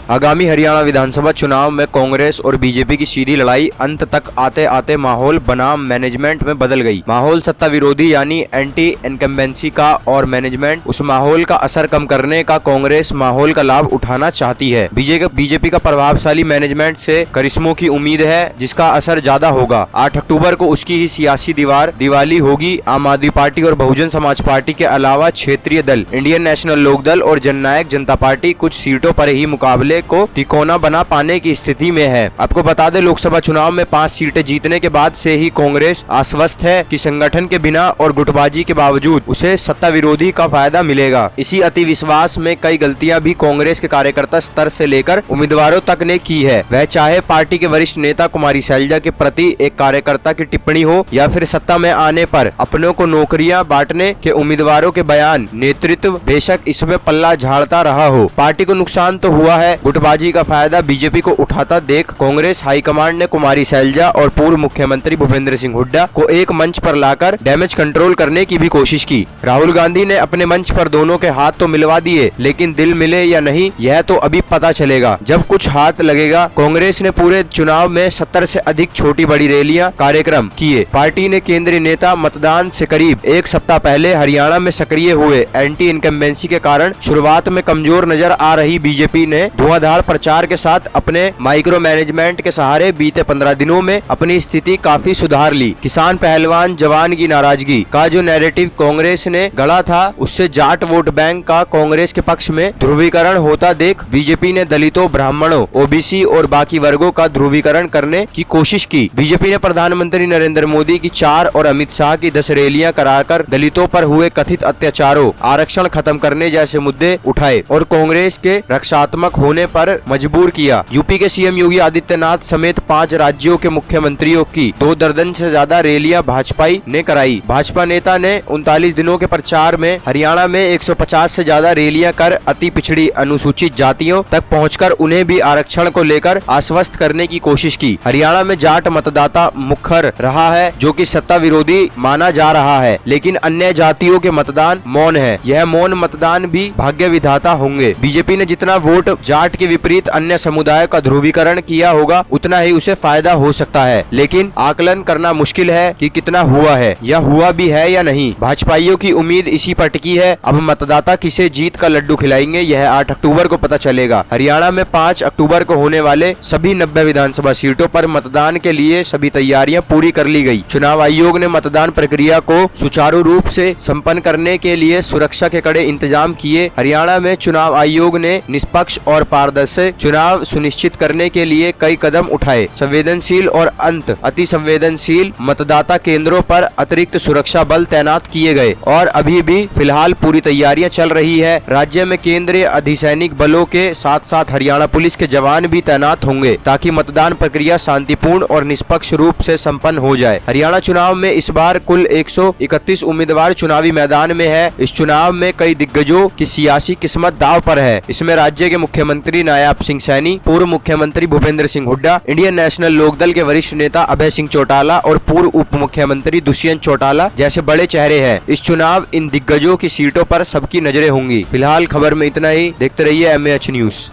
आगामी हरियाणा विधानसभा चुनाव में कांग्रेस और बीजेपी की सीधी लड़ाई अंत तक आते आते माहौल बनाम मैनेजमेंट में बदल गई। माहौल सत्ता विरोधी यानी एंटी इनकम्बेंसी का और मैनेजमेंट उस माहौल का असर कम करने का कांग्रेस माहौल का लाभ उठाना चाहती है। बीजेपी का प्रभावशाली मैनेजमेंट से करिश्मों की उम्मीद है जिसका असर ज्यादा होगा। 8 अक्टूबर को उसकी ही सियासी दिवाली होगी। आम आदमी पार्टी और बहुजन समाज पार्टी के अलावा क्षेत्रीय दल इंडियन नेशनल लोकदल और जननायक जनता पार्टी कुछ सीटों पर ही मुकाबले को तिकोना बना पाने की स्थिति में है। आपको बता दें, लोकसभा चुनाव में 5 सीटें जीतने के बाद से ही कांग्रेस आश्वस्त है कि संगठन के बिना और गुटबाजी के बावजूद उसे सत्ता विरोधी का फायदा मिलेगा। इसी अति विश्वास में कई गलतियां भी कांग्रेस के कार्यकर्ता स्तर से लेकर उम्मीदवारों तक ने की है। वह चाहे पार्टी के वरिष्ठ नेता कुमारी शैलजा के प्रति एक कार्यकर्ता की टिप्पणी हो या फिर सत्ता में आने पर अपनों को नौकरियां बांटने के उम्मीदवारों के बयान, नेतृत्व बेशक इसमें पल्ला झाड़ता रहा हो। पार्टी को नुकसान तो हुआ है, गुटबाजी का फायदा बीजेपी को उठाता देख कांग्रेस हाईकमांड ने कुमारी शैलजा और पूर्व मुख्यमंत्री भूपेंद्र सिंह हुड्डा को एक मंच पर लाकर डैमेज कंट्रोल करने की भी कोशिश की। राहुल गांधी ने अपने मंच पर दोनों के हाथ तो मिलवा दिए, लेकिन दिल मिले या नहीं यह तो अभी पता चलेगा जब कुछ हाथ लगेगा। कांग्रेस ने पूरे चुनाव में 70 से अधिक छोटी बड़ी रैलियां कार्यक्रम किए। पार्टी ने केंद्रीय नेता मतदान से करीब एक सप्ताह पहले हरियाणा में सक्रिय हुए एंटी इनकम्बेंसी के कारण शुरुआत में कमजोर नजर आ रही बीजेपी ने धुआंधार प्रचार के साथ अपने माइक्रो मैनेजमेंट के सहारे बीते 15 दिनों में अपनी स्थिति काफी सुधार ली। किसान पहलवान जवान की नाराजगी का जो नैरेटिव कांग्रेस ने गढ़ा था उससे जाट वोट बैंक का कांग्रेस के पक्ष में ध्रुवीकरण होता देख बीजेपी ने दलितों, ब्राह्मणों, ओबीसी और बाकी वर्गों का ध्रुवीकरण करने की कोशिश की। बीजेपी ने प्रधानमंत्री नरेंद्र मोदी की 4 और अमित शाह की 10 रैलियां कराकर दलितों पर हुए कथित अत्याचारों, आरक्षण खत्म करने जैसे मुद्दे उठाए और कांग्रेस के रक्षात्मक होने पर मजबूर किया। यूपी के सीएम योगी आदित्यनाथ समेत 5 राज्यों के मुख्यमंत्रियों की 2 दर्जन से ज्यादा रैलियां भाजपाई ने कराई। भाजपा नेता ने 39 दिनों के प्रचार में हरियाणा में 150 से ज्यादा रैलियां कर अति पिछड़ी अनुसूचित जातियों तक पहुंचकर उन्हें भी आरक्षण को लेकर आश्वस्त करने की कोशिश की। हरियाणा में जाट मतदाता मुखर रहा है जो कि सत्ता विरोधी माना जा रहा है, लेकिन अन्य जातियों के मतदान मौन है। यह मौन मतदान भी भाग्य विधाता होंगे। बीजेपी ने जितना वोट जाट के विपरीत अन्य समुदाय का ध्रुवीकरण किया होगा उतना ही उसे फायदा हो सकता है, लेकिन आकलन करना मुश्किल है कि कितना हुआ है या हुआ भी है या नहीं। भाजपाइयों की उम्मीद इसी पर टिकी है। अब मतदाता किसे जीत का लड्डू खिलाएंगे यह 8 अक्टूबर को पता चलेगा। हरियाणा में 5 अक्टूबर को होने वाले सभी 90 विधानसभा सीटों पर मतदान के लिए सभी तैयारियां पूरी कर ली गई। चुनाव आयोग ने मतदान प्रक्रिया को सुचारू रूप से संपन्न करने के लिए सुरक्षा के कड़े इंतजाम किए। हरियाणा में चुनाव आयोग ने निष्पक्ष और पारदर्शी चुनाव सुनिश्चित करने के लिए कई कदम उठाए। संवेदनशील और अति संवेदनशील मतदाता केंद्रों पर अतिरिक्त सुरक्षा बल तैनात किए गए और अभी भी फिलहाल पूरी तैयारियां चल रही है। राज्य में केंद्रीय अर्धसैनिक बलों के साथ साथ हरियाणा पुलिस के जवान भी तैनात होंगे ताकि मतदान प्रक्रिया शांतिपूर्ण और निष्पक्ष रूप से संपन्न हो जाए। हरियाणा चुनाव में इस बार कुल 131 उम्मीदवार चुनावी मैदान में है। इस चुनाव में कई दिग्गजों की सियासी किस्मत दांव पर है। इसमें राज्य के मुख्यमंत्री नायब सिंह सैनी, पूर्व मुख्यमंत्री भूपेंद्र सिंह हुड्डा, इंडियन नेशनल लोकदल के वरिष्ठ नेता अभय सिंह चौटाला और पूर्व उप मुख्यमंत्री दुष्यंत चौटाला जैसे बड़े चेहरे हैं। इस चुनाव इन दिग्गजों की सीटों पर सबकी नजरें होंगी। फिलहाल खबर में इतना ही। देखते रहिए MAH न्यूज।